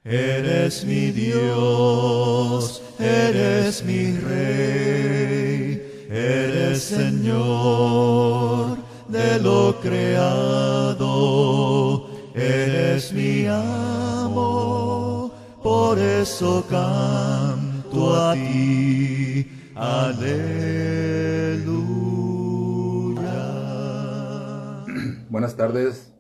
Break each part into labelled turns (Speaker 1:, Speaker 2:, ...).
Speaker 1: Eres mi Dios, eres mi Rey, eres Señor de lo creado, eres mi amo, por eso canto a ti, aleluya.
Speaker 2: Buenas tardes.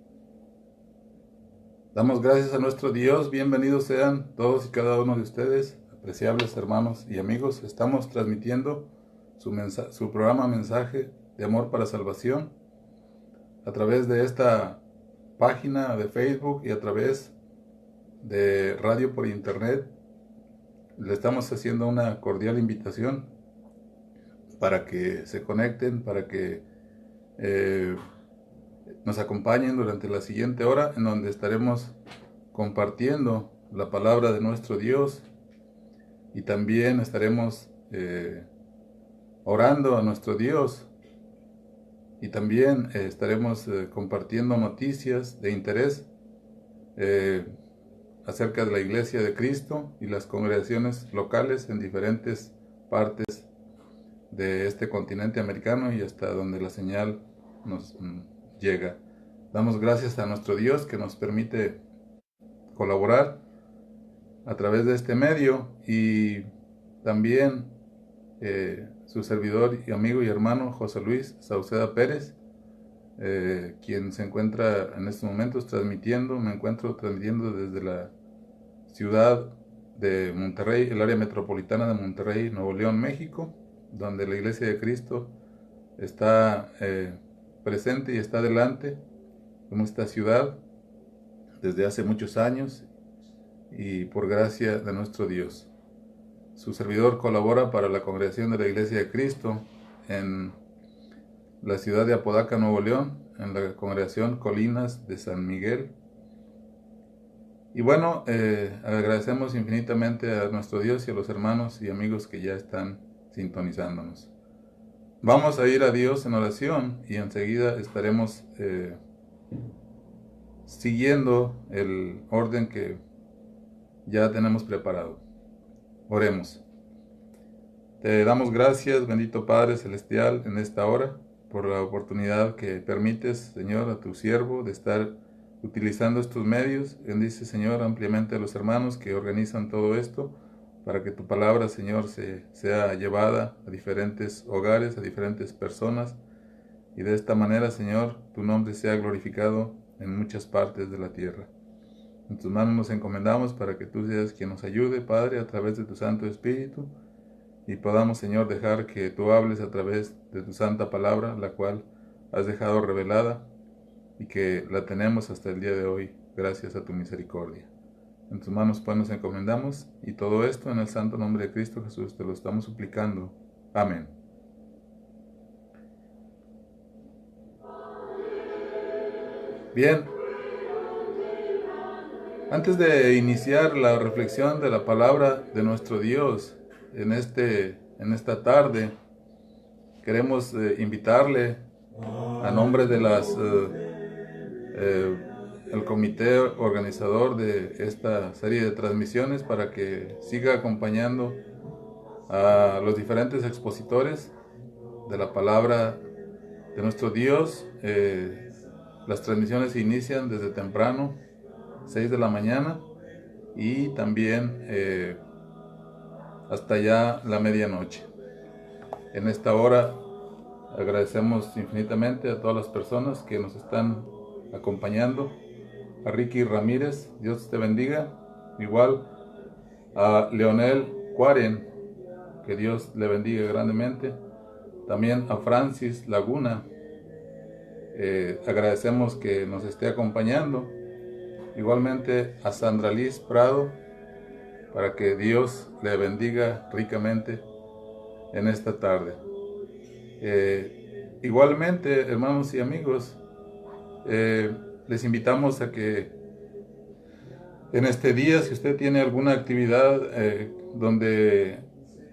Speaker 2: Damos gracias a nuestro Dios. Bienvenidos sean todos y cada uno de ustedes, apreciables hermanos y amigos. Estamos transmitiendo su programa Mensaje de Amor para Salvación a través de esta página de Facebook y a través de radio por internet. Le estamos haciendo una cordial invitación para que se conecten, para que nos acompañen durante la siguiente hora, en donde estaremos compartiendo la palabra de nuestro Dios y también estaremos orando a nuestro Dios y también estaremos compartiendo noticias de interés acerca de la Iglesia de Cristo y las congregaciones locales en diferentes partes de este continente americano y hasta donde la señal nos llega. Damos gracias a nuestro Dios que nos permite colaborar a través de este medio, y también su servidor y amigo y hermano José Luis Sauceda Pérez, quien se encuentra en estos momentos transmitiendo. Me encuentro transmitiendo desde la ciudad de Monterrey, el área metropolitana de Monterrey, Nuevo León, México, donde la Iglesia de Cristo está presente y está delante en esta ciudad desde hace muchos años y por gracia de nuestro Dios. Su servidor colabora para la congregación de la Iglesia de Cristo en la ciudad de Apodaca, Nuevo León, en la congregación Colinas de San Miguel. Y bueno, agradecemos infinitamente a nuestro Dios y a los hermanos y amigos que ya están sintonizándonos. Vamos a ir a Dios en oración y enseguida estaremos siguiendo el orden que ya tenemos preparado. Oremos. Te damos gracias, bendito Padre Celestial, en esta hora, por la oportunidad que permites, Señor, a tu siervo de estar utilizando estos medios. Bendice, Señor, ampliamente a los hermanos que organizan todo esto, para que tu palabra, Señor, sea llevada a diferentes hogares, a diferentes personas, y de esta manera, Señor, tu nombre sea glorificado en muchas partes de la tierra. En tus manos nos encomendamos para que tú seas quien nos ayude, Padre, a través de tu Santo Espíritu, y podamos, Señor, dejar que tú hables a través de tu santa palabra, la cual has dejado revelada y que la tenemos hasta el día de hoy, gracias a tu misericordia. En tus manos pues nos encomendamos, y todo esto en el santo nombre de Cristo Jesús te lo estamos suplicando. Amén. Bien, antes de iniciar la reflexión de la palabra de nuestro Dios en esta tarde, queremos invitarle a nombre de el comité organizador de esta serie de transmisiones, para que siga acompañando a los diferentes expositores de la palabra de nuestro Dios. Las transmisiones se inician desde temprano, 6 de la mañana, y también hasta ya la medianoche. En esta hora agradecemos infinitamente a todas las personas que nos están acompañando. A Ricky Ramírez, Dios te bendiga. Igual a Leonel Cuaren, que Dios le bendiga grandemente. También a Francis Laguna, agradecemos que nos esté acompañando. Igualmente a Sandra Liz Prado, para que Dios le bendiga ricamente en esta tarde. Igualmente, hermanos y amigos, les invitamos a que en este día, si usted tiene alguna actividad donde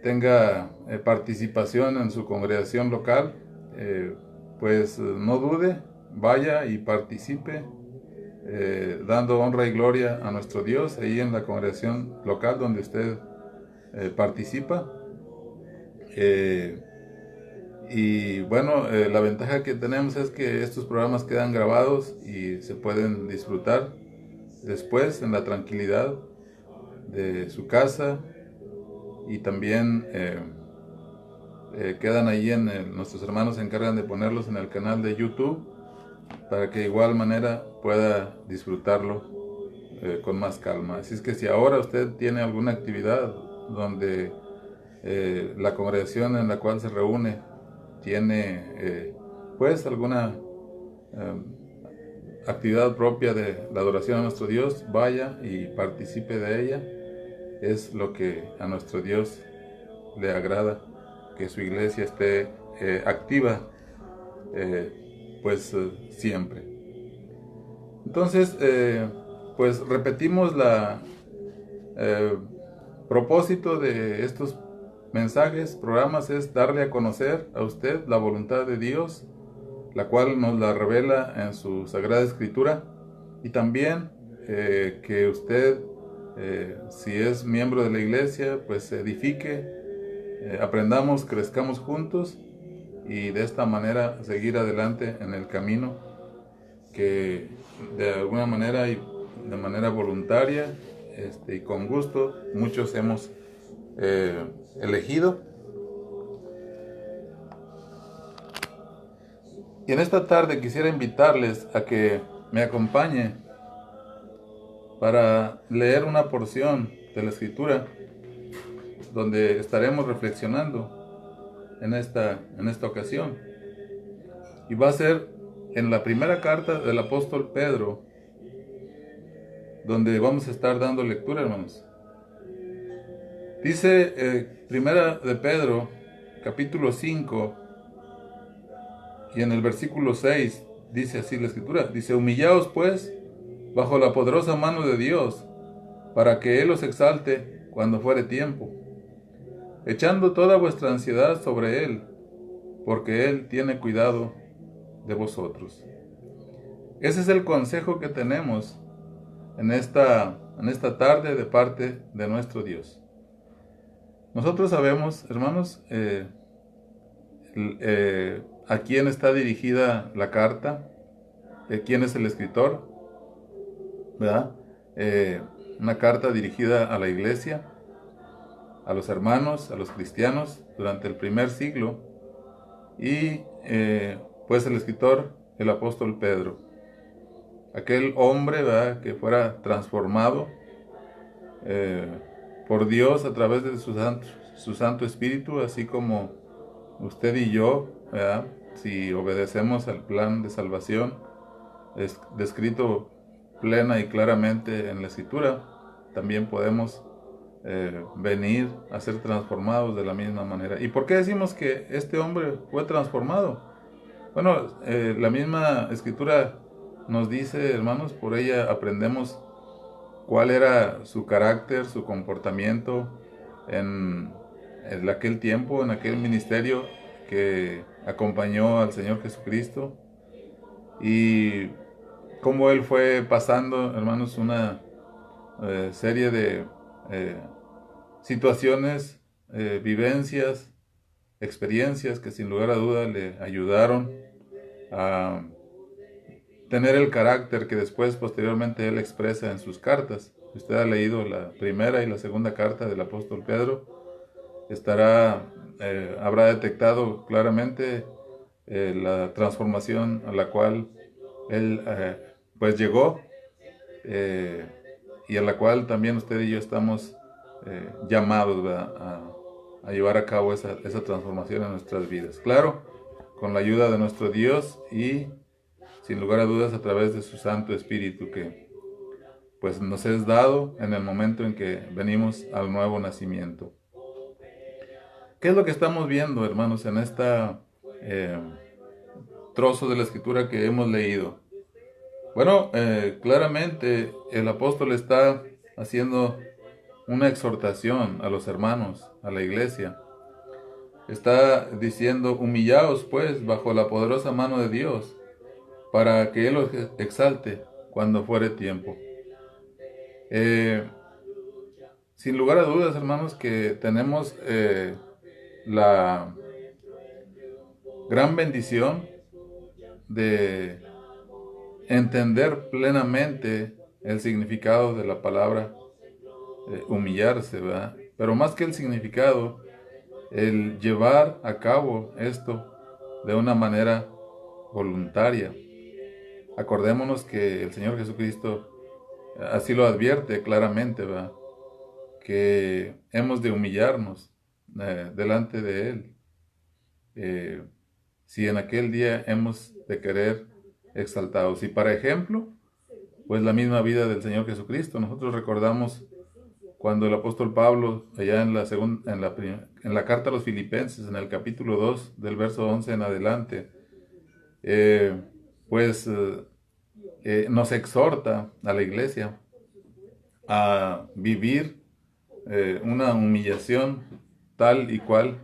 Speaker 2: tenga participación en su congregación local, pues no dude, vaya y participe dando honra y gloria a nuestro Dios ahí en la congregación local donde usted participa. Y bueno, la ventaja que tenemos es que estos programas quedan grabados y se pueden disfrutar después en la tranquilidad de su casa, y también quedan ahí nuestros hermanos se encargan de ponerlos en el canal de YouTube para que de igual manera pueda disfrutarlo con más calma. Así es que si ahora usted tiene alguna actividad donde la congregación en la cual se reúne tiene pues alguna actividad propia de la adoración a nuestro Dios, vaya y participe de ella. Es lo que a nuestro Dios le agrada, que su iglesia esté activa siempre. Entonces pues repetimos la propósito de estos mensajes, programas, es darle a conocer a usted la voluntad de Dios, la cual nos la revela en su Sagrada Escritura, y también que usted, si es miembro de la iglesia, pues se edifique, aprendamos, crezcamos juntos, y de esta manera seguir adelante en el camino que de alguna manera y de manera voluntaria y con gusto muchos hemos elegido. Y en esta tarde quisiera invitarles a que me acompañe para leer una porción de la Escritura donde estaremos reflexionando en esta ocasión. Y va a ser en la primera carta del apóstol Pedro, donde vamos a estar dando lectura, hermanos. Dice primera de Pedro, capítulo 5, y en el versículo 6, dice así la Escritura, dice: humillaos pues bajo la poderosa mano de Dios, para que Él os exalte cuando fuere tiempo, echando toda vuestra ansiedad sobre Él, porque Él tiene cuidado de vosotros. Ese es el consejo que tenemos en esta tarde de parte de nuestro Dios. Nosotros sabemos, hermanos, a quién está dirigida la carta, quién es el escritor, ¿verdad? Una carta dirigida a la iglesia, a los hermanos, a los cristianos durante el primer siglo, y pues el escritor, el apóstol Pedro, aquel hombre, ¿verdad?, que fuera transformado por Dios a través de su Santo Espíritu, así como usted y yo, ¿verdad?, si obedecemos al plan de salvación descrito plena y claramente en la Escritura, también podemos venir a ser transformados de la misma manera. ¿Y por qué decimos que este hombre fue transformado? Bueno, la misma Escritura nos dice, hermanos, por ella aprendemos cuál era su carácter, su comportamiento en aquel tiempo, en aquel ministerio que acompañó al Señor Jesucristo, y cómo Él fue pasando, hermanos, una serie de situaciones, vivencias, experiencias que sin lugar a duda le ayudaron a tener el carácter que después, posteriormente, Él expresa en sus cartas. Usted ha leído la primera y la segunda carta del apóstol Pedro, habrá detectado claramente la transformación a la cual Él pues llegó, y a la cual también usted y yo estamos llamados a llevar a cabo esa transformación en nuestras vidas. Claro, con la ayuda de nuestro Dios y sin lugar a dudas a través de su Santo Espíritu, que pues nos es dado en el momento en que venimos al nuevo nacimiento. ¿Qué es lo que estamos viendo, hermanos, en esta trozo de la Escritura que hemos leído? Bueno, claramente el apóstol está haciendo una exhortación a los hermanos, a la iglesia. Está diciendo: humillaos pues bajo la poderosa mano de Dios, para que Él os exalte cuando fuere tiempo. Sin lugar a dudas, hermanos, que tenemos la gran bendición de entender plenamente el significado de la palabra humillarse, ¿verdad? Pero más que el significado, el llevar a cabo esto de una manera voluntaria. Acordémonos que el Señor Jesucristo así lo advierte claramente, ¿verdad? Que hemos de humillarnos delante de Él. Si en aquel día hemos de querer exaltados. Y para ejemplo, pues la misma vida del Señor Jesucristo. Nosotros recordamos cuando el apóstol Pablo, allá en la carta a los Filipenses, en el capítulo 2, del verso 11 en adelante, nos exhorta a la iglesia a vivir una humillación tal y cual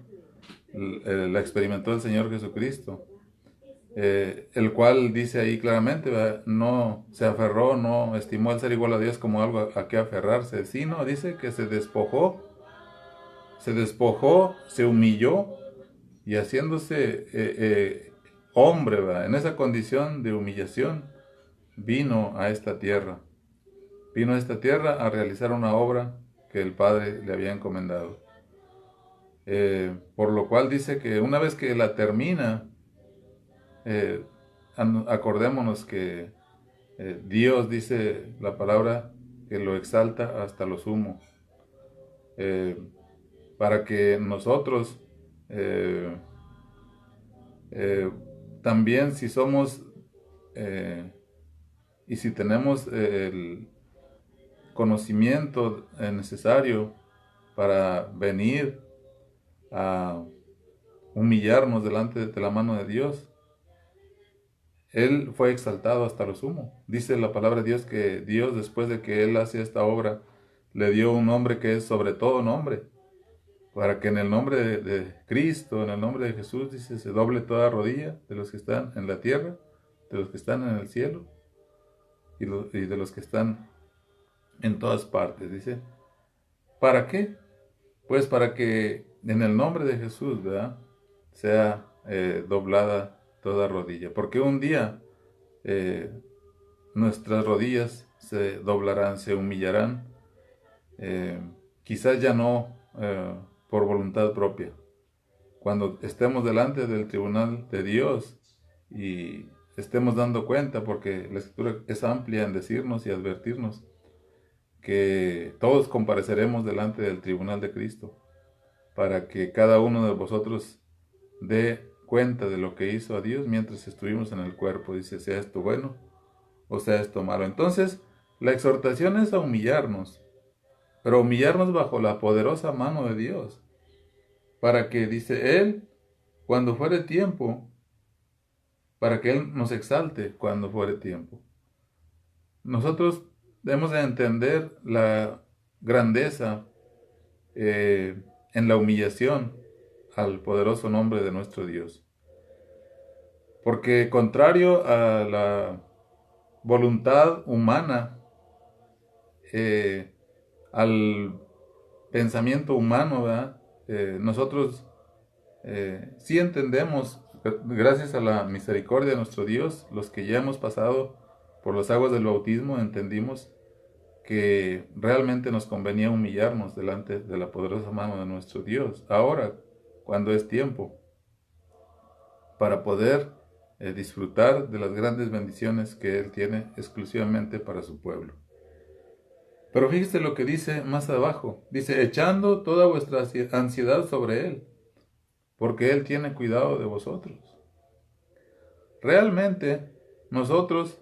Speaker 2: la experimentó el Señor Jesucristo, el cual dice ahí claramente, ¿verdad? No se aferró, no estimó el ser igual a Dios como algo a que aferrarse, sino dice que se despojó, se humilló y haciéndose hombre, ¿verdad? En esa condición de humillación vino a esta tierra a realizar una obra que el Padre le había encomendado. Por lo cual dice que una vez que la termina, acordémonos que Dios, dice la palabra, que lo exalta hasta lo sumo, para que nosotros también, si somos y si tenemos el conocimiento necesario para venir a humillarnos delante de la mano de Dios, Él fue exaltado hasta lo sumo. Dice la palabra de Dios que Dios, después de que Él hace esta obra, le dio un nombre que es sobre todo nombre, para que en el nombre de Cristo, en el nombre de Jesús, dice, se doble toda rodilla de los que están en la tierra, de los que están en el cielo y de los que están en todas partes. Dice, ¿para qué? Pues para que en el nombre de Jesús, ¿verdad?, sea doblada toda rodilla. Porque un día nuestras rodillas se doblarán, se humillarán, quizás ya no por voluntad propia. Cuando estemos delante del tribunal de Dios y estemos dando cuenta, porque la Escritura es amplia en decirnos y advertirnos que todos compareceremos delante del tribunal de Cristo, para que cada uno de vosotros dé cuenta de lo que hizo a Dios mientras estuvimos en el cuerpo. Dice, sea esto bueno o sea esto malo. Entonces, la exhortación es a humillarnos, pero humillarnos bajo la poderosa mano de Dios, para que, dice Él, cuando fuere tiempo, para que Él nos exalte cuando fuere tiempo. Nosotros debemos de entender la grandeza en la humillación al poderoso nombre de nuestro Dios. Porque contrario a la voluntad humana, al pensamiento humano, ¿verdad?, nosotros sí entendemos, gracias a la misericordia de nuestro Dios, los que ya hemos pasado por las aguas del bautismo, entendimos que realmente nos convenía humillarnos delante de la poderosa mano de nuestro Dios, ahora, cuando es tiempo, para poder disfrutar de las grandes bendiciones que Él tiene exclusivamente para su pueblo. Pero fíjese lo que dice más abajo, dice, echando toda vuestra ansiedad sobre Él, porque Él tiene cuidado de vosotros. Realmente, nosotros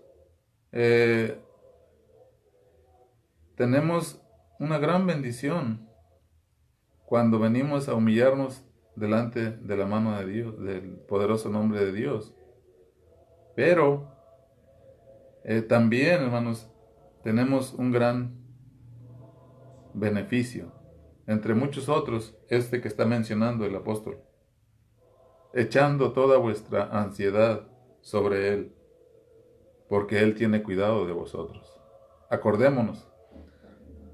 Speaker 2: tenemos una gran bendición cuando venimos a humillarnos delante de la mano de Dios, del poderoso nombre de Dios. Pero también, hermanos, tenemos un gran beneficio, entre muchos otros, este que está mencionando el apóstol, echando toda vuestra ansiedad sobre Él. porque Él tiene cuidado de vosotros. Acordémonos,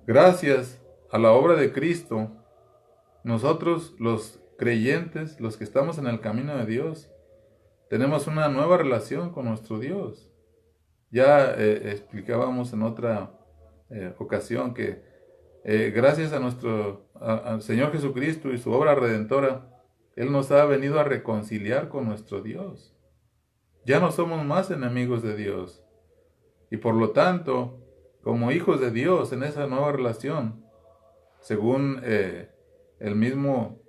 Speaker 2: gracias a la obra de Cristo, nosotros los creyentes, los que estamos en el camino de Dios, tenemos una nueva relación con nuestro Dios. Ya explicábamos en otra ocasión que gracias a al Señor Jesucristo y su obra redentora, Él nos ha venido a reconciliar con nuestro Dios. Ya no somos más enemigos de Dios. Y por lo tanto, como hijos de Dios en esa nueva relación, según el mismo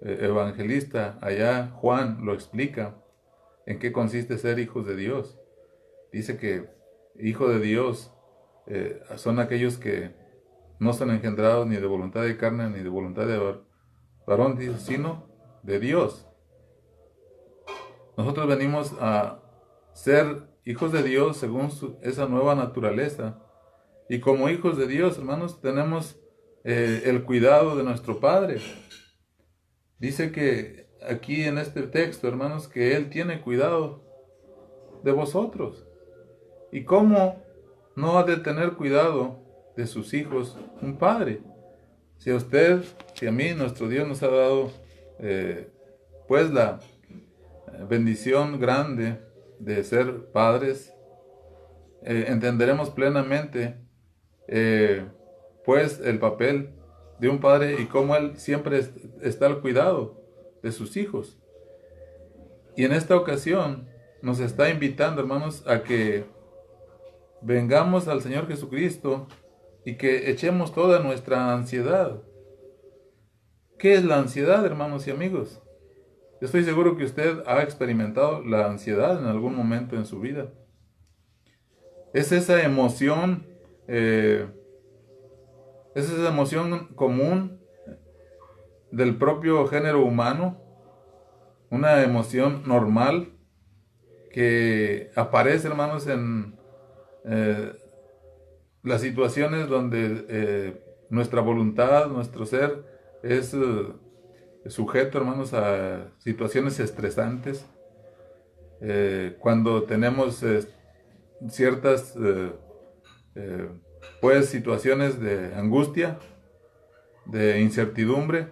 Speaker 2: evangelista allá, Juan, lo explica, en qué consiste ser hijos de Dios. Dice que hijo de Dios son aquellos que no son engendrados ni de voluntad de carne ni de voluntad de varón, sino de Dios. Nosotros venimos a ser hijos de Dios según esa nueva naturaleza. Y como hijos de Dios, hermanos, tenemos el cuidado de nuestro Padre. Dice que aquí en este texto, hermanos, que Él tiene cuidado de vosotros. ¿Y cómo no ha de tener cuidado de sus hijos un padre? Si a usted, si a mí, nuestro Dios nos ha dado pues la bendición grande de ser padres, entenderemos plenamente pues el papel de un padre y cómo Él siempre está al cuidado de sus hijos. Y en esta ocasión nos está invitando, hermanos, a que vengamos al Señor Jesucristo y que echemos toda nuestra ansiedad. ¿Qué es la ansiedad, hermanos y amigos? Yo estoy seguro que usted ha experimentado la ansiedad en algún momento en su vida. Es esa emoción, común del propio género humano, una emoción normal que aparece, hermanos, en las situaciones donde nuestra voluntad, nuestro ser es sujeto, hermanos, a situaciones estresantes. Cuando tenemos ciertas pues situaciones de angustia, de incertidumbre,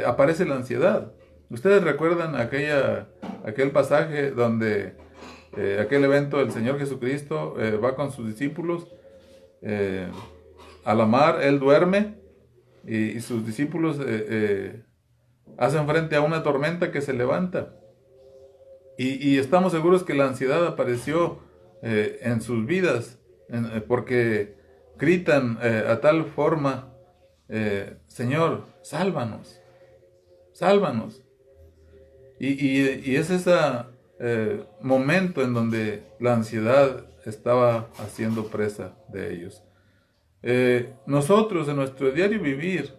Speaker 2: aparece la ansiedad. Ustedes recuerdan aquel pasaje donde aquel evento del Señor Jesucristo va con sus discípulos a la mar, Él duerme y sus discípulos hacen frente a una tormenta que se levanta. Y estamos seguros que la ansiedad apareció en sus vidas, porque gritan a tal forma, Señor, sálvanos, sálvanos. Y es ese momento en donde la ansiedad estaba haciendo presa de ellos. Nosotros en nuestro diario vivir,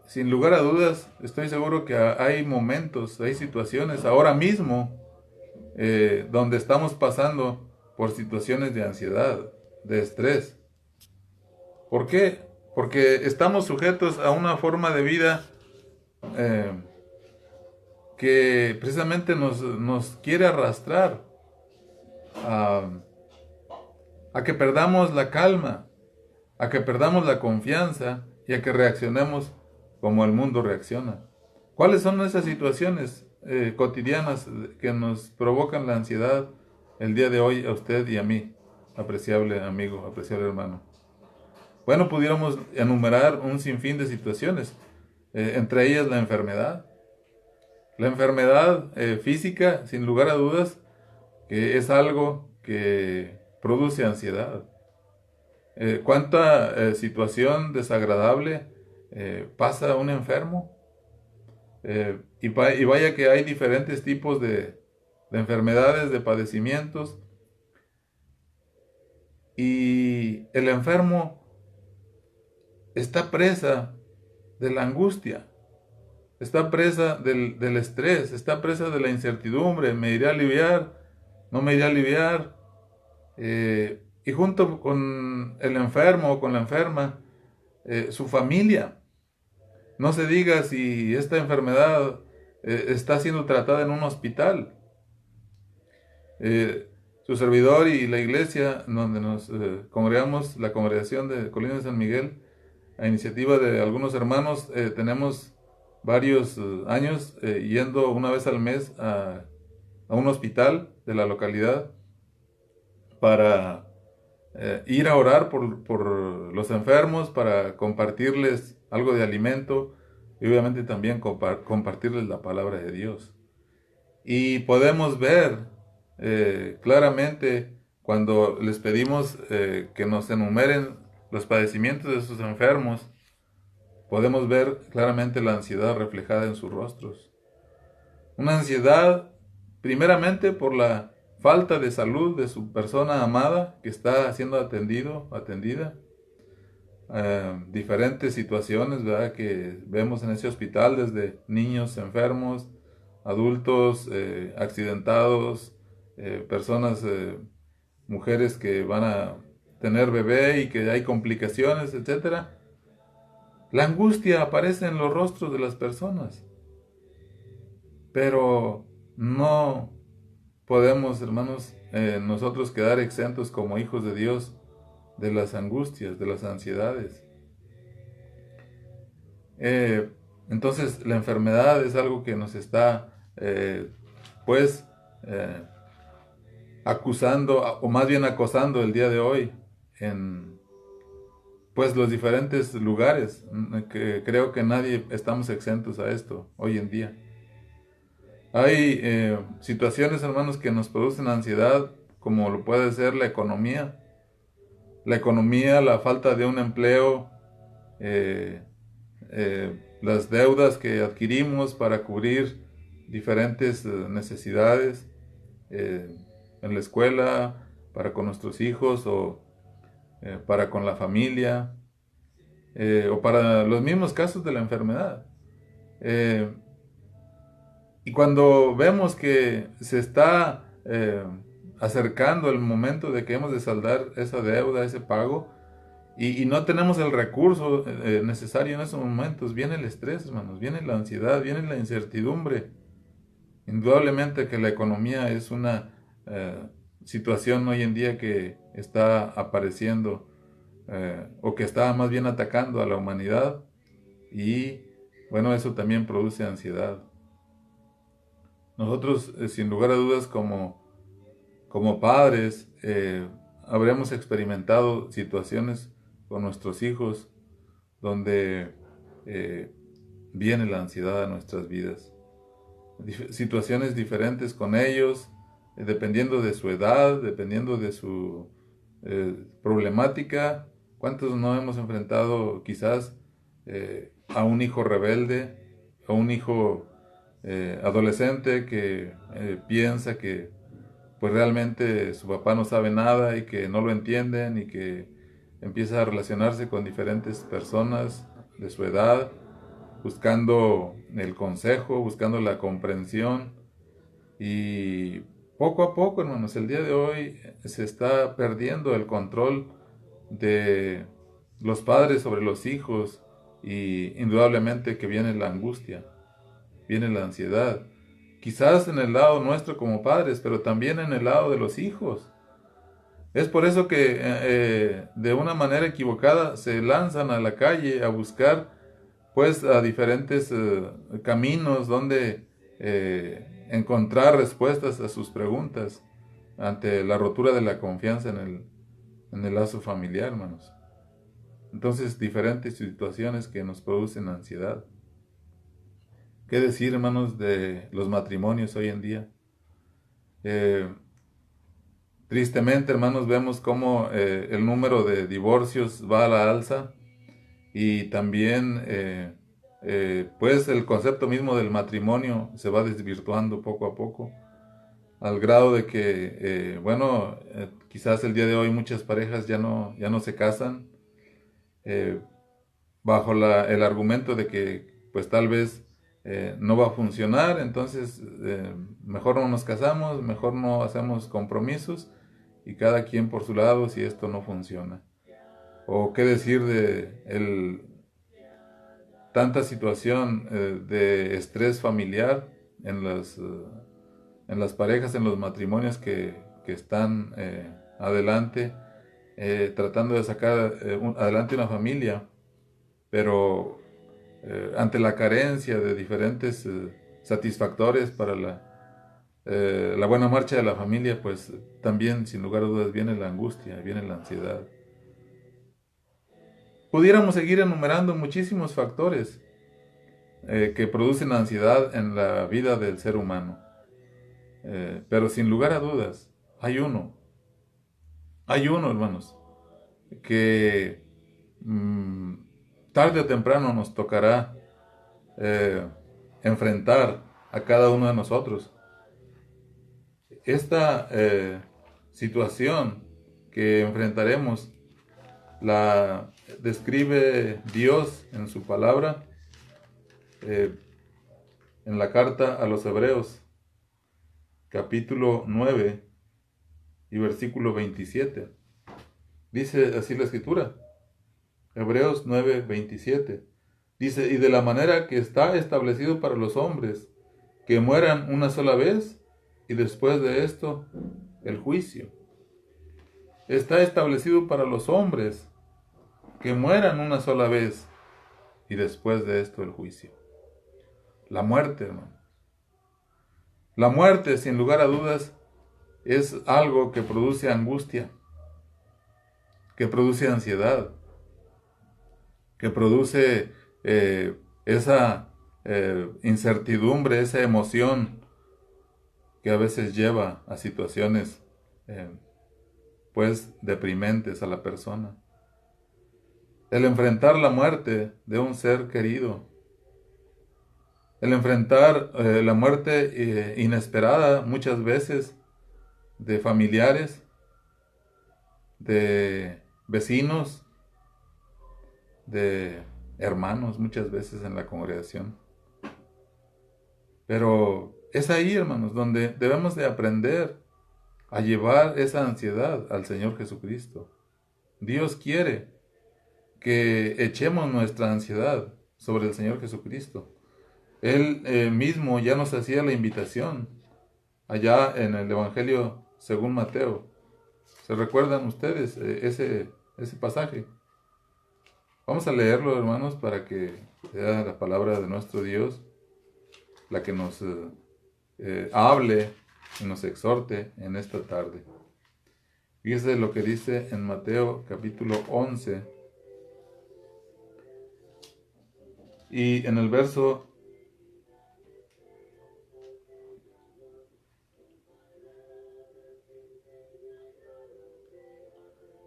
Speaker 2: sin lugar a dudas, estoy seguro que hay momentos, hay situaciones ahora mismo donde estamos pasando por situaciones de ansiedad, de estrés. ¿Por qué? Porque estamos sujetos a una forma de vida que precisamente nos quiere arrastrar a que perdamos la calma, a que perdamos la confianza y a que reaccionemos como el mundo reacciona. ¿Cuáles son esas situaciones cotidianas que nos provocan la ansiedad el día de hoy a usted y a mí, apreciable amigo, apreciable hermano? Bueno, pudiéramos enumerar un sinfín de situaciones, entre ellas la enfermedad. La enfermedad física, sin lugar a dudas, que es algo que produce ansiedad. ¿Cuánta situación desagradable pasa un enfermo? Y vaya que hay diferentes tipos de enfermedades, de padecimientos. Y el enfermo está presa de la angustia, está presa del estrés, está presa de la incertidumbre. ¿Me iré a aliviar? ¿No me iré a aliviar? Y junto con el enfermo o con la enferma, su familia. No se diga si esta enfermedad está siendo tratada en un hospital. su servidor y la iglesia donde nos congregamos, la congregación de Colina de San Miguel, a iniciativa de algunos hermanos, tenemos varios años yendo una vez al mes a un hospital de la localidad para ir a orar por los enfermos, para compartirles algo de alimento y obviamente también compartirles la palabra de Dios. Y podemos ver claramente cuando les pedimos que nos enumeren los padecimientos de sus enfermos, podemos ver claramente la ansiedad reflejada en sus rostros. Una ansiedad primeramente por la falta de salud de su persona amada que está siendo atendida. Diferentes situaciones, ¿verdad?, que vemos en ese hospital, desde niños enfermos, adultos accidentados, personas, mujeres que van a tener bebé y que hay complicaciones, etcétera. La angustia aparece en los rostros de las personas, pero no podemos, hermanos, nosotros quedar exentos como hijos de Dios de las angustias, de las ansiedades. Entonces la enfermedad es algo que nos está acusando, o más bien acosando el día de hoy en pues los diferentes lugares, que creo que nadie estamos exentos a esto hoy en día. Hay situaciones, hermanos, que nos producen ansiedad, como lo puede ser la economía, la falta de un empleo, las deudas que adquirimos para cubrir diferentes necesidades en la escuela, para con nuestros hijos o para con la familia, o para los mismos casos de la enfermedad. Y cuando vemos que se está acercando el momento de que hemos de saldar esa deuda, ese pago, y no tenemos el recurso necesario en esos momentos, viene el estrés, hermanos, viene la ansiedad, viene la incertidumbre. Indudablemente que la economía es una situación hoy en día que está apareciendo o que está más bien atacando a la humanidad, y bueno, eso también produce ansiedad. Nosotros, sin lugar a dudas, como padres, habremos experimentado situaciones con nuestros hijos donde viene la ansiedad a nuestras vidas. Situaciones diferentes con ellos, dependiendo de su edad, dependiendo de su problemática. ¿Cuántos no hemos enfrentado quizás a un hijo rebelde, a un hijo adolescente que piensa que pues realmente su papá no sabe nada y que no lo entienden, y que empieza a relacionarse con diferentes personas de su edad, buscando el consejo, buscando la comprensión? Y poco a poco, hermanos, el día de hoy se está perdiendo el control de los padres sobre los hijos, y indudablemente que viene la angustia, viene la ansiedad. Quizás en el lado nuestro como padres, pero también en el lado de los hijos. Es por eso que de una manera equivocada se lanzan a la calle a buscar pues a diferentes caminos donde encontrar respuestas a sus preguntas ante la rotura de la confianza en el lazo familiar, hermanos. Entonces, diferentes situaciones que nos producen ansiedad. ¿Qué decir, hermanos, de los matrimonios hoy en día? Tristemente, hermanos, vemos cómo el número de divorcios va a la alza, y también pues el concepto mismo del matrimonio se va desvirtuando poco a poco, al grado de que quizás el día de hoy muchas parejas ya no se casan bajo el argumento de que pues tal vez no va a funcionar, entonces mejor no nos casamos, mejor no hacemos compromisos, y cada quien por su lado si esto no funciona. O qué decir de tanta situación de estrés familiar en las parejas, en los matrimonios que que están adelante, tratando de sacar adelante una familia, pero ante la carencia de diferentes satisfactores para la buena marcha de la familia, pues también sin lugar a dudas viene la angustia, viene la ansiedad. Pudiéramos seguir enumerando muchísimos factores que producen ansiedad en la vida del ser humano. Pero sin lugar a dudas, hay uno, hermanos, que tarde o temprano nos tocará enfrentar a cada uno de nosotros. Esta situación que enfrentaremos la describe Dios en su palabra, en la carta a los Hebreos, capítulo 9 y versículo 27. Dice así la Escritura, Hebreos 9, 27. Dice, y de la manera que está establecido para los hombres, que mueran una sola vez, y después de esto, el juicio. Está establecido para los hombres, que mueran una sola vez, y después de esto, el juicio. La muerte, hermano. La muerte, sin lugar a dudas, es algo que produce angustia, que produce ansiedad, que produce esa incertidumbre, esa emoción que a veces lleva a situaciones pues deprimentes a la persona. El enfrentar la muerte de un ser querido, el enfrentar la muerte inesperada muchas veces de familiares, de vecinos, de hermanos muchas veces en la congregación. Pero es ahí, hermanos, donde debemos de aprender a llevar esa ansiedad al Señor Jesucristo. Dios quiere que echemos nuestra ansiedad sobre el Señor Jesucristo. Él mismo ya nos hacía la invitación allá en el Evangelio según Mateo. ¿Se recuerdan ustedes ese pasaje? Vamos a leerlo, hermanos, para que sea la palabra de nuestro Dios la que nos hable y nos exhorte en esta tarde. Fíjese lo que dice en Mateo capítulo 11 y en el verso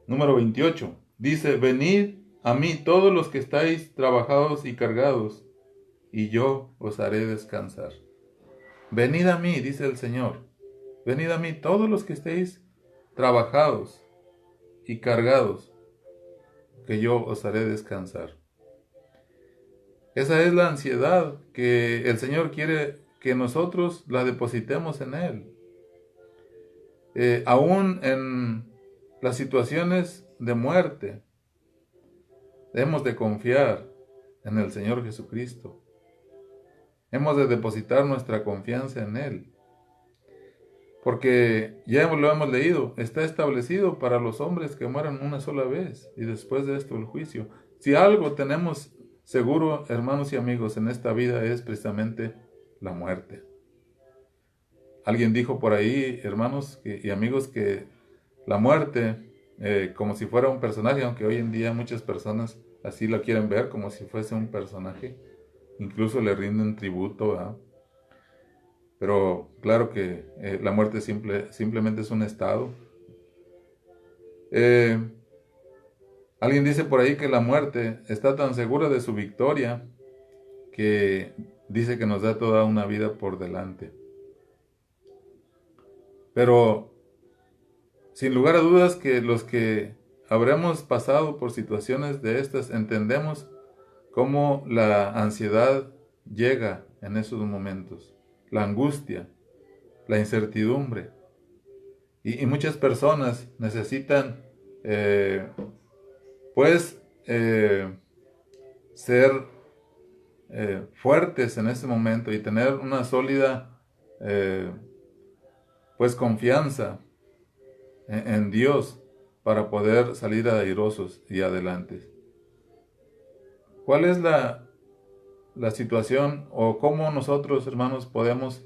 Speaker 2: número 28. Dice, venid a mí todos los que estáis trabajados y cargados, y yo os haré descansar. Venid a mí, dice el Señor. Venid a mí todos los que estéis trabajados y cargados, que yo os haré descansar. Esa es la ansiedad que el Señor quiere que nosotros la depositemos en Él. Aún en las situaciones de muerte, hemos de confiar en el Señor Jesucristo. Hemos de depositar nuestra confianza en Él. Porque ya lo hemos leído, está establecido para los hombres que mueran una sola vez y después de esto el juicio. Si algo tenemos seguro, hermanos y amigos, en esta vida es precisamente la muerte. Alguien dijo por ahí, hermanos y amigos, que la muerte, como si fuera un personaje, aunque hoy en día muchas personas así lo quieren ver, como si fuese un personaje, incluso le rinden tributo, ¿verdad? Pero claro que la muerte simplemente es un estado. Alguien dice por ahí que la muerte está tan segura de su victoria que dice que nos da toda una vida por delante. Pero sin lugar a dudas que los que habremos pasado por situaciones de estas entendemos cómo la ansiedad llega en esos momentos, la angustia, la incertidumbre. Y muchas personas necesitan ser fuertes en ese momento y tener una sólida confianza en Dios para poder salir airosos y adelante. ¿Cuál es la situación o cómo nosotros, hermanos, podemos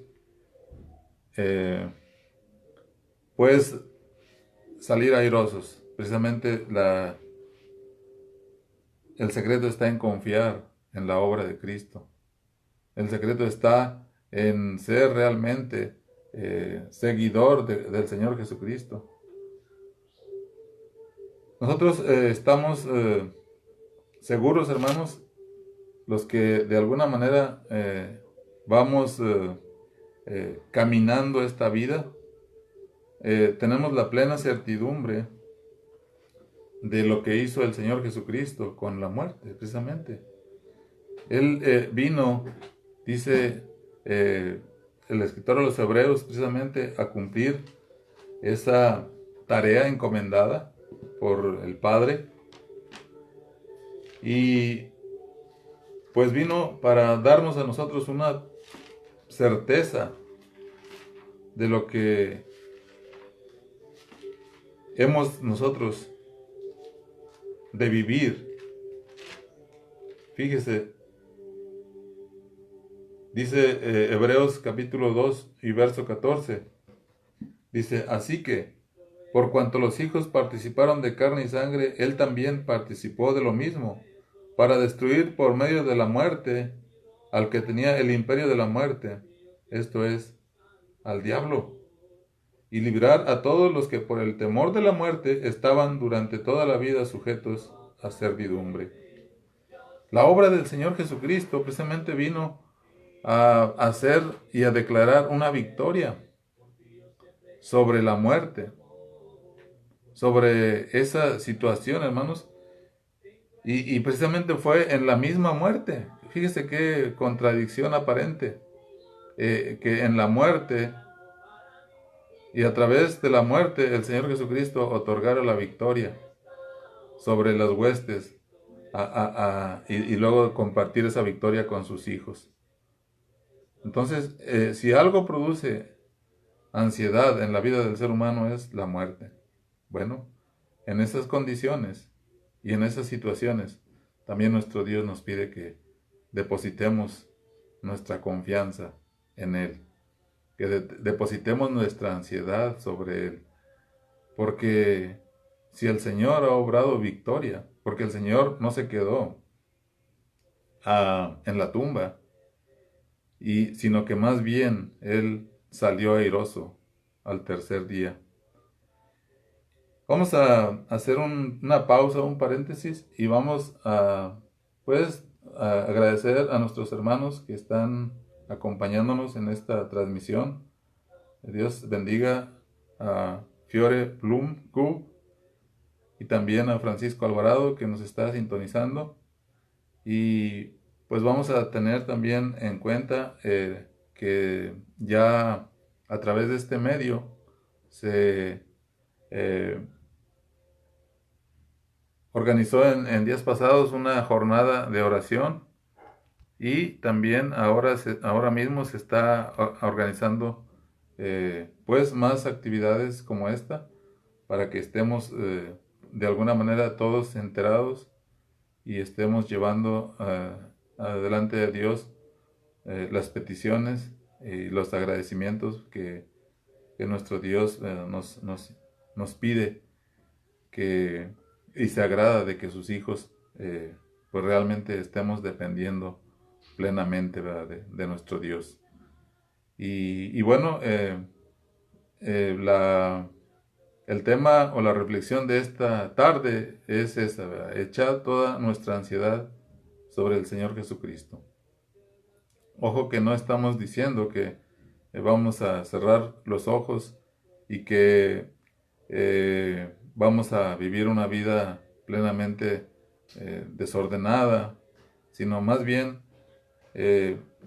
Speaker 2: pues salir airosos? Precisamente el secreto está en confiar en la obra de Cristo. El secreto está en ser realmente seguidor del Señor Jesucristo. Nosotros estamos seguros, hermanos, los que de alguna manera vamos caminando esta vida, tenemos la plena certidumbre de lo que hizo el Señor Jesucristo con la muerte, precisamente. Él vino, dice el escritor de los Hebreos, precisamente a cumplir esa tarea encomendada por el Padre, y pues vino para darnos a nosotros una certeza de lo que hemos nosotros de vivir. Fíjese, dice Hebreos capítulo 2 y verso 14, dice: así que, por cuanto los hijos participaron de carne y sangre, él también participó de lo mismo, para destruir por medio de la muerte al que tenía el imperio de la muerte, esto es, al diablo, y librar a todos los que por el temor de la muerte estaban durante toda la vida sujetos a servidumbre. La obra del Señor Jesucristo precisamente vino a hacer y a declarar una victoria sobre la muerte, sobre esa situación, hermanos, y precisamente fue en la misma muerte. Fíjese qué contradicción aparente, que en la muerte y a través de la muerte el Señor Jesucristo otorgara la victoria sobre las huestes y luego compartir esa victoria con sus hijos. Entonces, si algo produce ansiedad en la vida del ser humano es la muerte. Bueno, en esas condiciones y en esas situaciones, también nuestro Dios nos pide que depositemos nuestra confianza en Él, que depositemos nuestra ansiedad sobre Él, porque si el Señor ha obrado victoria, porque el Señor no se quedó en la tumba, sino que más bien Él salió airoso al tercer día. Vamos a hacer una pausa, un paréntesis, y vamos a agradecer a nuestros hermanos que están acompañándonos en esta transmisión. Dios bendiga a Fiore Blum y también a Francisco Alvarado, que nos está sintonizando. Y pues vamos a tener también en cuenta que ya a través de este medio se organizó en días pasados una jornada de oración, y también ahora mismo se está organizando pues más actividades como esta, para que estemos de alguna manera todos enterados y estemos llevando adelante de Dios las peticiones y los agradecimientos que nuestro Dios nos pide, y se agrada de que sus hijos pues realmente estemos dependiendo plenamente, ¿verdad?, de nuestro Dios. Y bueno, el tema o la reflexión de esta tarde es esa, ¿verdad? Echar toda nuestra ansiedad sobre el Señor Jesucristo. Ojo que no estamos diciendo que vamos a cerrar los ojos y que vamos a vivir una vida plenamente desordenada, sino más bien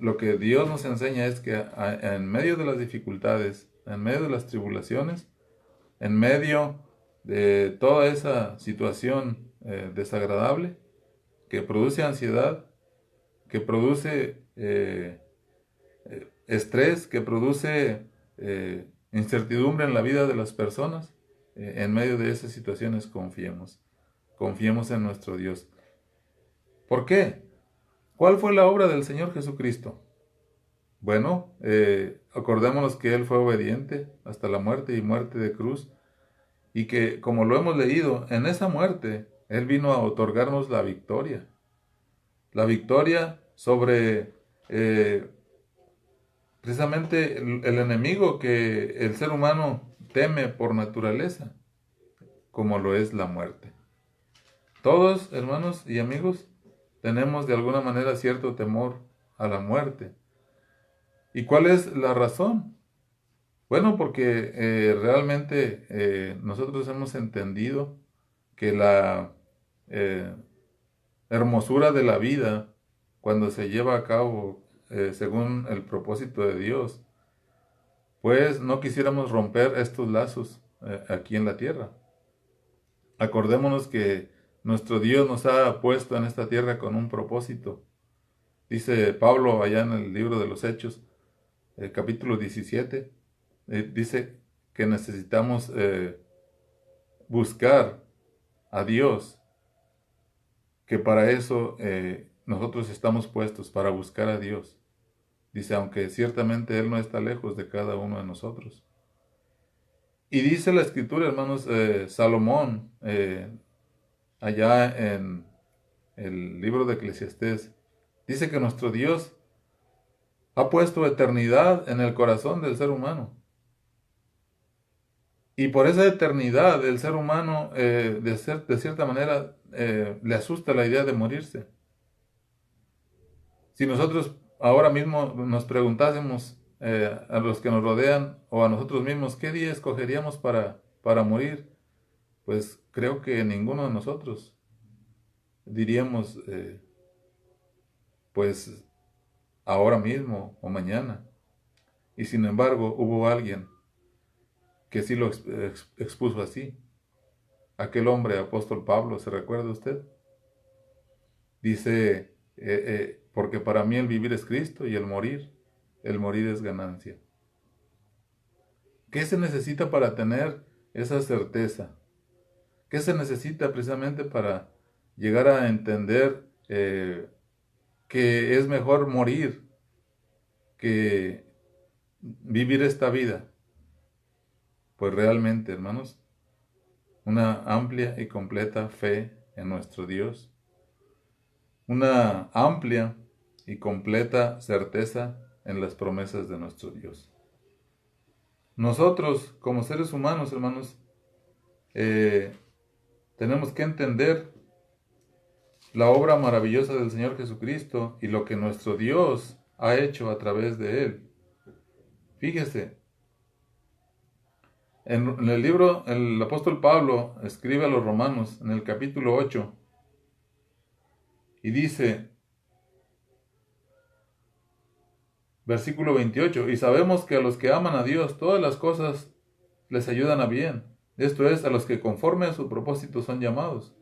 Speaker 2: lo que Dios nos enseña es que en medio de las dificultades, en medio de las tribulaciones, en medio de toda esa situación desagradable que produce ansiedad, que produce estrés, que produce incertidumbre en la vida de las personas, en medio de esas situaciones confiemos. Confiemos en nuestro Dios. ¿Por qué? ¿Cuál fue la obra del Señor Jesucristo? Bueno, acordémonos que Él fue obediente hasta la muerte y muerte de cruz, y que, como lo hemos leído, en esa muerte Él vino a otorgarnos la victoria sobre precisamente el enemigo que el ser humano teme por naturaleza, como lo es la muerte. Todos, hermanos y amigos, tenemos de alguna manera cierto temor a la muerte. ¿Y cuál es la razón? Bueno, porque realmente nosotros hemos entendido que la hermosura de la vida, cuando se lleva a cabo según el propósito de Dios, pues no quisiéramos romper estos lazos aquí en la tierra. Acordémonos que nuestro Dios nos ha puesto en esta tierra con un propósito. Dice Pablo allá en el libro de los Hechos, capítulo 17, dice que necesitamos buscar a Dios, que para eso nosotros estamos puestos, para buscar a Dios. Dice, aunque ciertamente Él no está lejos de cada uno de nosotros. Y dice la Escritura, hermanos, Salomón, allá en el libro de Eclesiastés, dice que nuestro Dios ha puesto eternidad en el corazón del ser humano. Y por esa eternidad el ser humano, de cierta manera, le asusta la idea de morirse. Si nosotros ahora mismo nos preguntásemos a los que nos rodean o a nosotros mismos, ¿qué día escogeríamos para morir? Pues creo que ninguno de nosotros diríamos, pues ahora mismo o mañana. Y sin embargo, hubo alguien que sí lo expuso así. Aquel hombre, apóstol Pablo, ¿se recuerda usted? Dice, porque para mí el vivir es Cristo y el morir es ganancia. ¿Qué se necesita para tener esa certeza? ¿Qué se necesita precisamente para llegar a entender que es mejor morir que vivir esta vida? Pues realmente, hermanos, una amplia y completa fe en nuestro Dios, una amplia y completa certeza en las promesas de nuestro Dios. Nosotros, como seres humanos, hermanos, tenemos que entender la obra maravillosa del Señor Jesucristo y lo que nuestro Dios ha hecho a través de Él. Fíjese, en el libro, el apóstol Pablo escribe a los Romanos en el capítulo 8 y dice, versículo 28, y sabemos que a los que aman a Dios todas las cosas les ayudan a bien, esto es, a los que conforme a su propósito son llamados.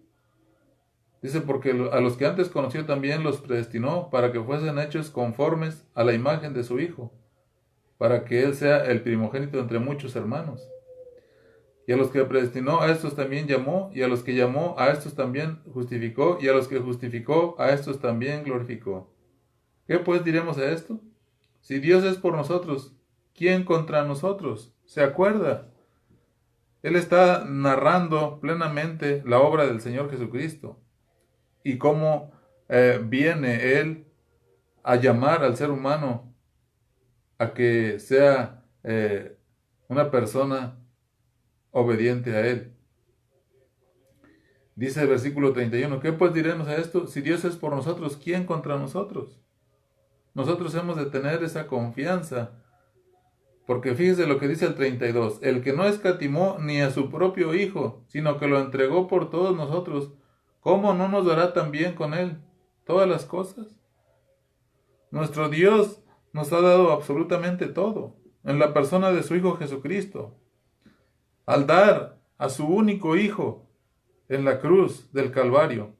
Speaker 2: Dice, porque a los que antes conoció también los predestinó para que fuesen hechos conformes a la imagen de su Hijo, para que Él sea el primogénito entre muchos hermanos. Y a los que predestinó, a estos también llamó, y a los que llamó, a estos también justificó, y a los que justificó, a estos también glorificó. ¿Qué pues diremos a esto? Si Dios es por nosotros, ¿quién contra nosotros? ¿Se acuerda? Él está narrando plenamente la obra del Señor Jesucristo y cómo viene Él a llamar al ser humano a que sea una persona obediente a Él. Dice el versículo 31, ¿qué pues diremos a esto? Si Dios es por nosotros, ¿quién contra nosotros? Nosotros hemos de tener esa confianza, porque fíjese lo que dice el 32, el que no escatimó ni a su propio Hijo, sino que lo entregó por todos nosotros, ¿cómo no nos dará también con Él todas las cosas? Nuestro Dios nos ha dado absolutamente todo, en la persona de su Hijo Jesucristo. Al dar a su único Hijo en la cruz del Calvario,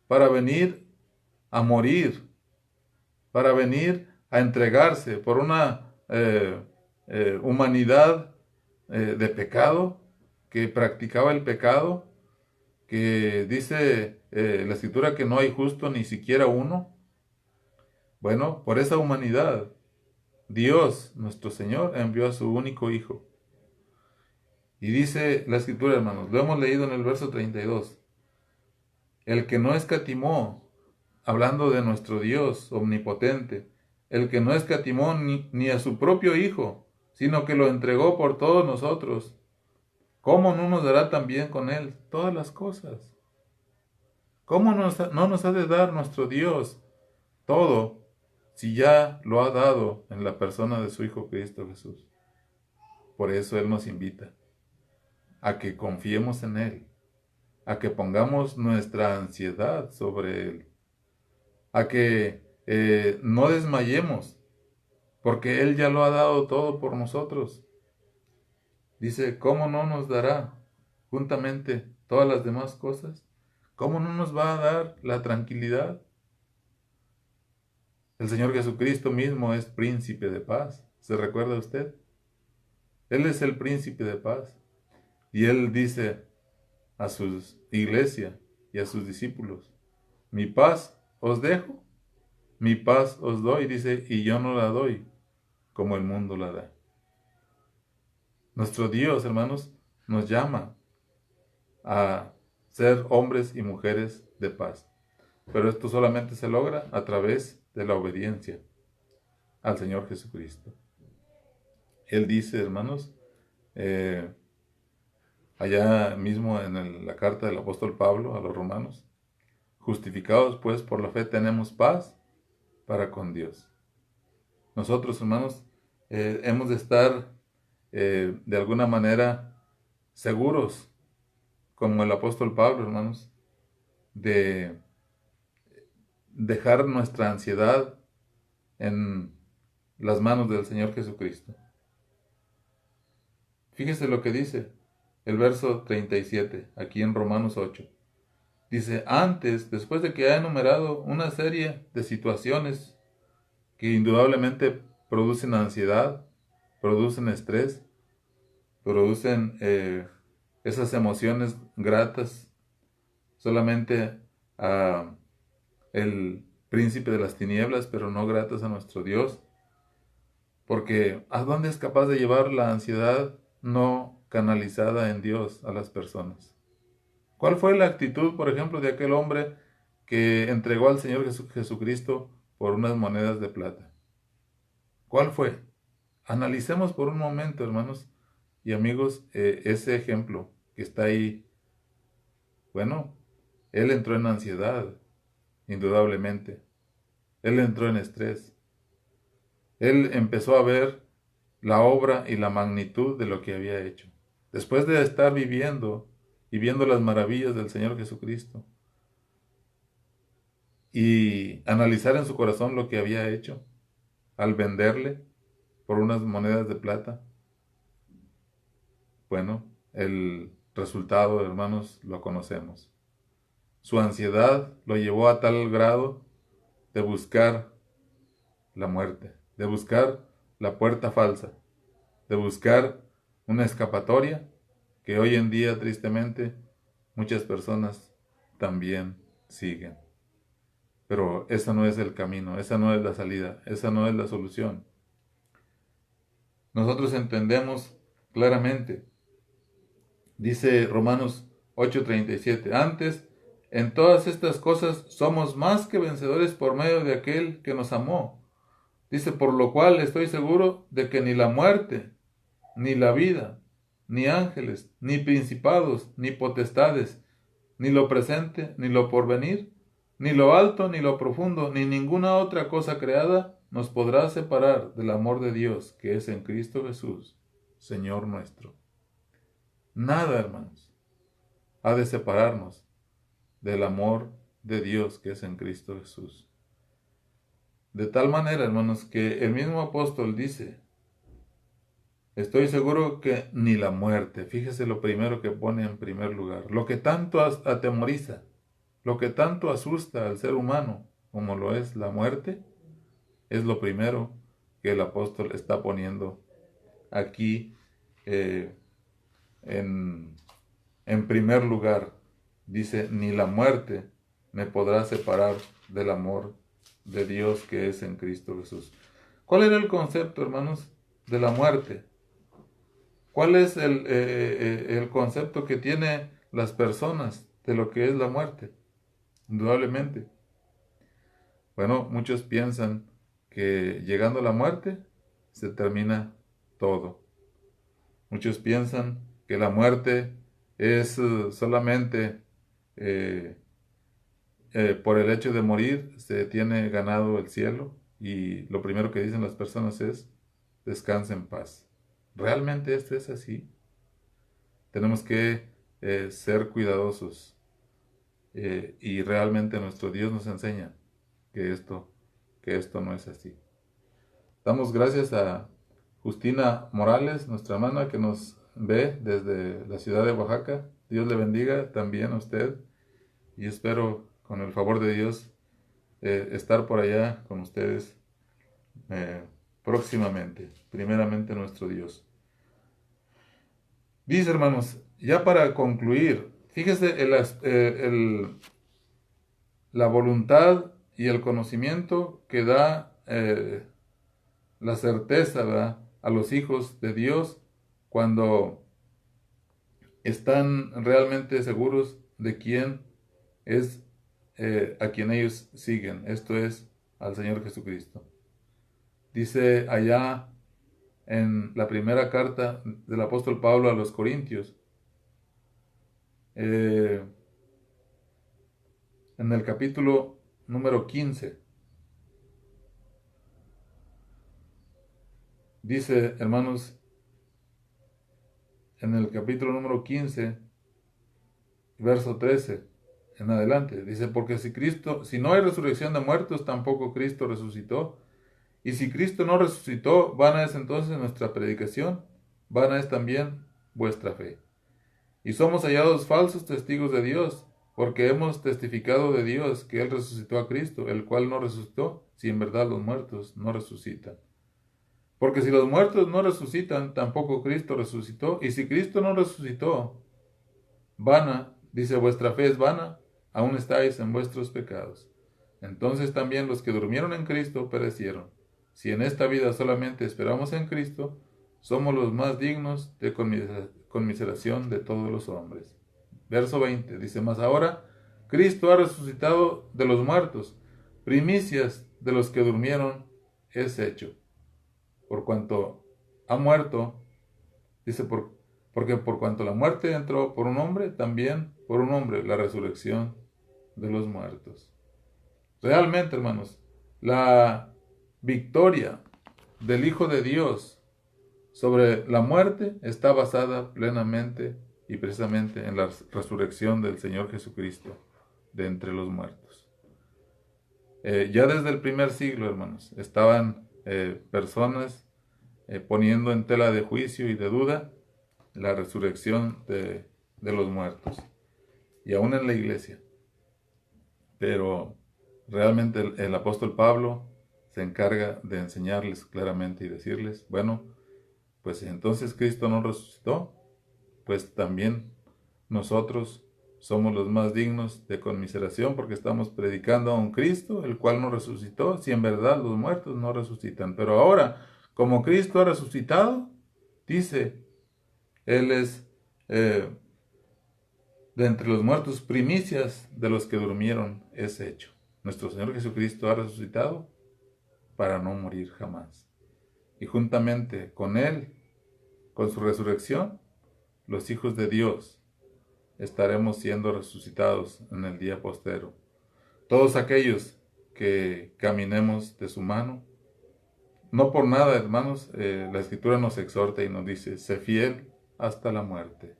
Speaker 2: para venir a morir, para venir a entregarse por una humanidad de pecado que practicaba el pecado, que dice la Escritura que no hay justo ni siquiera uno. Bueno, por esa humanidad, Dios, nuestro Señor, envió a su único Hijo. Y dice la Escritura, hermanos, lo hemos leído en el verso 32, el que no escatimó, hablando de nuestro Dios omnipotente, el que no escatimó ni a su propio Hijo, sino que lo entregó por todos nosotros, ¿cómo no nos dará también con Él todas las cosas? ¿Cómo no nos ha de dar nuestro Dios todo si ya lo ha dado en la persona de su Hijo Cristo Jesús? Por eso Él nos invita a que confiemos en Él, a que pongamos nuestra ansiedad sobre Él, a que no desmayemos, porque Él ya lo ha dado todo por nosotros. Dice, ¿cómo no nos dará juntamente todas las demás cosas? ¿Cómo no nos va a dar la tranquilidad? El Señor Jesucristo mismo es príncipe de paz. ¿Se recuerda usted? Él es el príncipe de paz. Y Él dice a su iglesia y a sus discípulos, mi paz os dejo, mi paz os doy, dice, y yo no la doy como el mundo la da. Nuestro Dios, hermanos, nos llama a ser hombres y mujeres de paz. Pero esto solamente se logra a través de la obediencia al Señor Jesucristo. Él dice, hermanos, allá mismo en la carta del apóstol Pablo a los romanos, justificados pues por la fe tenemos paz para con Dios. Nosotros, hermanos, hemos de estar de alguna manera seguros, como el apóstol Pablo, hermanos, de dejar nuestra ansiedad en las manos del Señor Jesucristo. Fíjese lo que dice el verso 37, aquí en Romanos 8. Dice, antes, después de que ha enumerado una serie de situaciones que indudablemente producen ansiedad, producen estrés, producen esas emociones gratas solamente a el príncipe de las tinieblas, pero no gratas a nuestro Dios. Porque ¿a dónde es capaz de llevar la ansiedad no canalizada en Dios a las personas? ¿Cuál fue la actitud, por ejemplo, de aquel hombre que entregó al Señor Jesucristo por unas monedas de plata? ¿Cuál fue? Analicemos por un momento, hermanos y amigos, ese ejemplo que está ahí. Bueno, él entró en ansiedad, indudablemente. Él entró en estrés. Él empezó a ver la obra y la magnitud de lo que había hecho. Después de estar viviendo y viendo las maravillas del Señor Jesucristo y analizar en su corazón lo que había hecho al venderle por unas monedas de plata, bueno, el resultado, hermanos, lo conocemos. Su ansiedad lo llevó a tal grado de buscar la muerte, de buscar la puerta falsa, de buscar una escapatoria que hoy en día, tristemente, muchas personas también siguen. Pero ese no es el camino, esa no es la salida, esa no es la solución. Nosotros entendemos claramente, dice Romanos 8:37, antes, en todas estas cosas somos más que vencedores por medio de aquel que nos amó. Dice, por lo cual estoy seguro de que ni la muerte, ni la vida, ni ángeles, ni principados, ni potestades, ni lo presente, ni lo porvenir, ni lo alto, ni lo profundo, ni ninguna otra cosa creada nos podrá separar del amor de Dios que es en Cristo Jesús, Señor nuestro. Nada, hermanos, ha de separarnos del amor de Dios que es en Cristo Jesús. De tal manera, hermanos, que el mismo apóstol dice, estoy seguro que ni la muerte, fíjese lo primero que pone en primer lugar, lo que tanto atemoriza, lo que tanto asusta al ser humano, como lo es la muerte, es lo primero que el apóstol está poniendo aquí en en primer lugar. Dice, ni la muerte me podrá separar del amor de Dios que es en Cristo Jesús. ¿Cuál era el concepto, hermanos, de la muerte? ¿Cuál es el concepto que tienen las personas de lo que es la muerte? Indudablemente. Bueno, muchos piensan que llegando a la muerte se termina todo. Muchos piensan que la muerte es solamente por el hecho de morir se tiene ganado el cielo, y lo primero que dicen las personas es descansa en paz. ¿Realmente esto es así? Tenemos que ser cuidadosos, y realmente nuestro Dios nos enseña que esto no es así. Damos gracias a Justina Morales, nuestra hermana que nos ve desde la ciudad de Oaxaca. Dios le bendiga también a usted, y espero con el favor de Dios estar por allá con ustedes próximamente, primeramente nuestro Dios. Dice, hermanos, ya para concluir, fíjese la voluntad y el conocimiento que da la certeza, ¿verdad?, a los hijos de Dios cuando están realmente seguros de quién es a quien ellos siguen. Esto es al Señor Jesucristo. Dice allá en la primera carta del apóstol Pablo a los Corintios, en el capítulo número 15, dice, hermanos, en el capítulo número 15, verso 13 en adelante, dice, porque si no hay resurrección de muertos, tampoco Cristo resucitó. Y si Cristo no resucitó, vana es entonces nuestra predicación, vana es también vuestra fe. Y somos hallados falsos testigos de Dios, porque hemos testificado de Dios que Él resucitó a Cristo, el cual no resucitó, si en verdad los muertos no resucitan. Porque si los muertos no resucitan, tampoco Cristo resucitó. Y si Cristo no resucitó, vana, dice, vuestra fe es vana, aún estáis en vuestros pecados. Entonces también los que durmieron en Cristo perecieron. Si en esta vida solamente esperamos en Cristo, somos los más dignos de conmiseración de todos los hombres. Verso 20 dice, mas ahora Cristo ha resucitado de los muertos, primicias de los que durmieron es hecho. Por cuanto ha muerto, dice, porque por cuanto la muerte entró por un hombre, también por un hombre la resurrección de los muertos. Realmente, hermanos, la victoria del Hijo de Dios sobre la muerte está basada plenamente y precisamente en la resurrección del Señor Jesucristo de entre los muertos. Ya desde el primer siglo, hermanos, estaban personas poniendo en tela de juicio y de duda la resurrección de los muertos, y aún en la iglesia. Pero realmente el apóstol Pablo se encarga de enseñarles claramente y decirles, bueno, pues si entonces Cristo no resucitó, pues también nosotros somos los más dignos de conmiseración, porque estamos predicando a un Cristo, el cual no resucitó, si en verdad los muertos no resucitan. Pero ahora, como Cristo ha resucitado, dice, Él es de entre los muertos, primicias de los que durmieron es hecho. Nuestro Señor Jesucristo ha resucitado para no morir jamás. Y juntamente con Él, con su resurrección, los hijos de Dios estaremos siendo resucitados en el día postero. Todos aquellos que caminemos de su mano. No por nada, hermanos, la Escritura nos exhorta y nos dice, sé fiel hasta la muerte.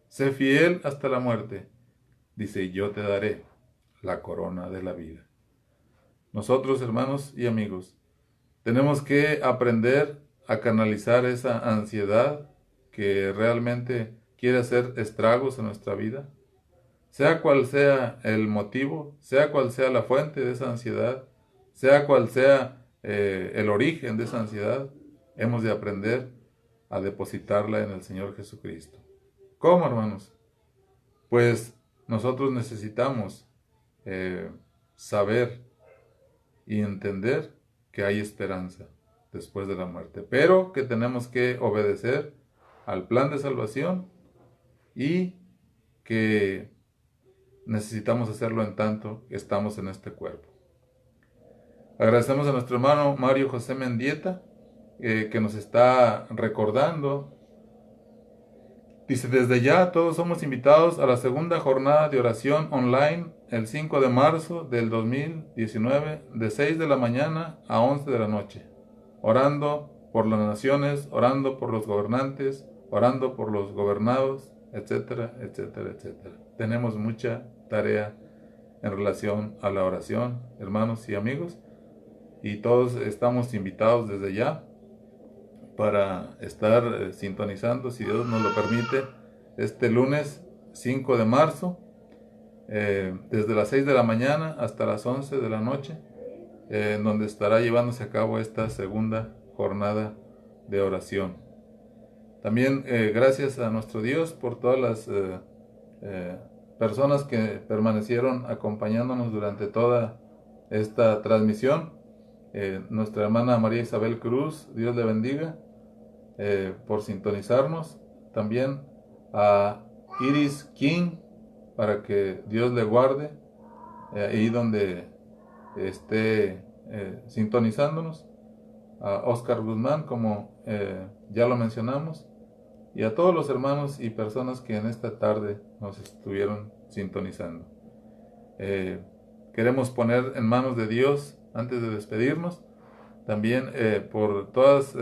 Speaker 2: Sé fiel hasta la muerte. Dice, yo te daré la corona de la vida. Nosotros, hermanos y amigos, tenemos que aprender a canalizar esa ansiedad que realmente quiere hacer estragos en nuestra vida. Sea cual sea el motivo, sea cual sea la fuente de esa ansiedad, sea cual sea el origen de esa ansiedad, hemos de aprender a depositarla en el Señor Jesucristo. ¿Cómo, hermanos? pues nosotros necesitamos saber y entender que hay esperanza después de la muerte, pero que tenemos que obedecer al plan de salvación y que necesitamos hacerlo en tanto que estamos en este cuerpo. Agradecemos a nuestro hermano Mario José Mendieta, que nos está recordando. Dice, desde ya todos somos invitados a la segunda jornada de oración online el 5 de marzo del 2019 de 6 de la mañana a 11 de la noche, orando por las naciones, orando por los gobernantes, orando por los gobernados, etcétera, etcétera, etcétera. Tenemos mucha tarea en relación a la oración, hermanos y amigos, y todos estamos invitados desde ya para estar sintonizando, si Dios nos lo permite, este lunes 5 de marzo, desde las 6 de la mañana hasta las 11 de la noche, en donde estará llevándose a cabo esta segunda jornada de oración. También gracias a nuestro Dios por todas las personas que permanecieron acompañándonos durante toda esta transmisión. Nuestra hermana María Isabel Cruz, Dios le bendiga, por sintonizarnos. También a Iris King, para que Dios le guarde ahí donde esté sintonizándonos. A Oscar Guzmán, como ya lo mencionamos, y a todos los hermanos y personas que en esta tarde nos estuvieron sintonizando. Queremos poner en manos de Dios, antes de despedirnos, también por todas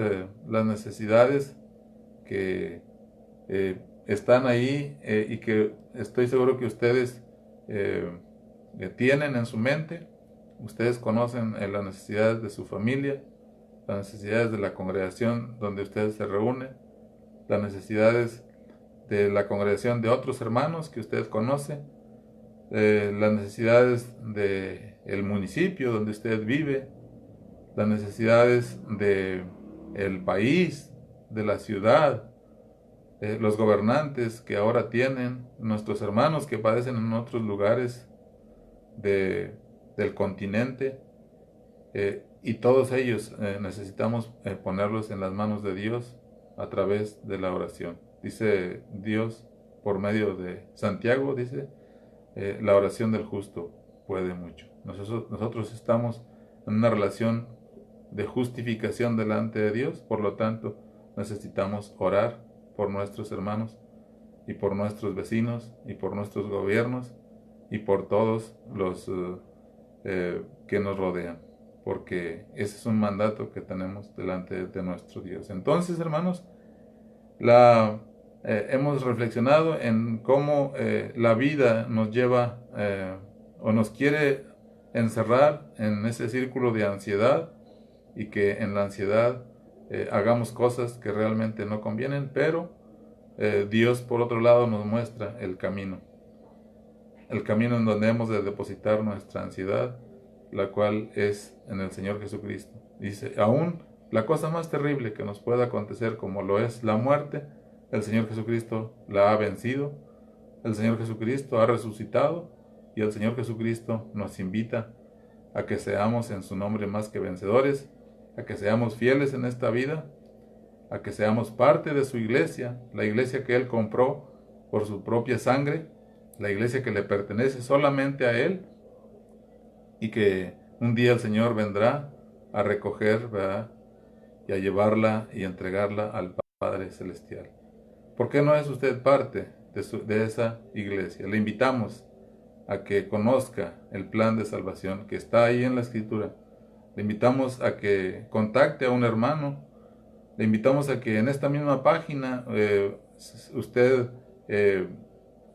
Speaker 2: las necesidades que están ahí y que estoy seguro que ustedes tienen en su mente. Ustedes conocen las necesidades de su familia, las necesidades de la congregación donde ustedes se reúnen, las necesidades de la congregación de otros hermanos que ustedes conocen, las necesidades del municipio donde usted vive, las necesidades del país, de la ciudad, los gobernantes que ahora tienen, nuestros hermanos que padecen en otros lugares del continente, y todos ellos necesitamos ponerlos en las manos de Dios a través de la oración. Dice Dios por medio de Santiago, dice, la oración del justo puede mucho. Nosotros estamos en una relación de justificación delante de Dios, por lo tanto necesitamos orar por nuestros hermanos y por nuestros vecinos y por nuestros gobiernos y por todos los que nos rodean, porque ese es un mandato que tenemos delante de nuestro Dios. Entonces, hermanos, hemos reflexionado en cómo la vida nos lleva o nos quiere encerrar en ese círculo de ansiedad, y que en la ansiedad hagamos cosas que realmente no convienen, pero Dios por otro lado nos muestra el camino en donde hemos de depositar nuestra ansiedad, la cual es en el Señor Jesucristo. Dice, aún la cosa más terrible que nos pueda acontecer, como lo es la muerte, el Señor Jesucristo la ha vencido, el Señor Jesucristo ha resucitado, y el Señor Jesucristo nos invita a que seamos en su nombre más que vencedores, a que seamos fieles en esta vida, a que seamos parte de su iglesia, la iglesia que Él compró por su propia sangre, la iglesia que le pertenece solamente a Él, y que un día el Señor vendrá a recoger, ¿verdad?, y a llevarla y entregarla al Padre Celestial. ¿Por qué no es usted parte de esa iglesia? Le invitamos a que conozca el plan de salvación que está ahí en la Escritura. Le invitamos a que contacte a un hermano. Le invitamos a que en esta misma página usted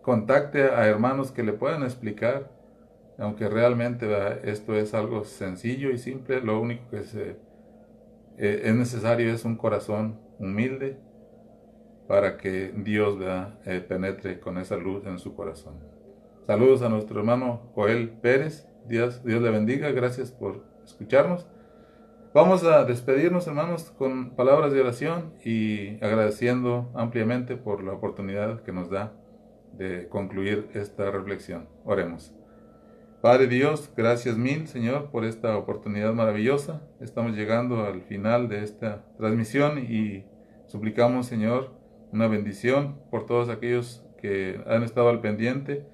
Speaker 2: contacte a hermanos que le puedan explicar, aunque realmente esto es algo sencillo y simple. Lo único que es necesario es un corazón humilde para que Dios penetre con esa luz en su corazón. Saludos a nuestro hermano Joel Pérez. Dios le bendiga. Gracias por escucharnos. Vamos a despedirnos, hermanos, con palabras de oración y agradeciendo ampliamente por la oportunidad que nos da de concluir esta reflexión. Oremos. Padre Dios, gracias mil, Señor, por esta oportunidad maravillosa. Estamos llegando al final de esta transmisión y suplicamos, Señor, una bendición por todos aquellos que han estado al pendiente,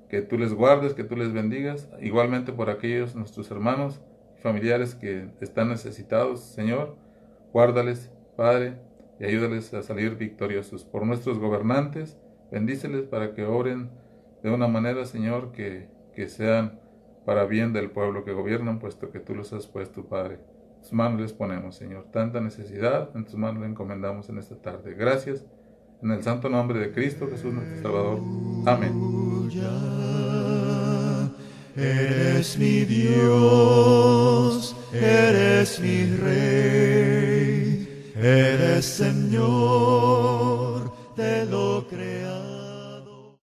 Speaker 2: que tú les guardes, que tú les bendigas, igualmente por aquellos nuestros hermanos y familiares que están necesitados, Señor, guárdales, Padre, y ayúdales a salir victoriosos. Por nuestros gobernantes, bendíceles para que obren de una manera, Señor, que sean para bien del pueblo que gobiernan, puesto que tú los has puesto, Padre. En tus manos les ponemos, Señor, tanta necesidad, en tus manos le encomendamos en esta tarde. Gracias, en el santo nombre de Cristo Jesús nuestro Salvador. Amén.
Speaker 1: Eres mi Dios, eres mi Rey, eres Señor.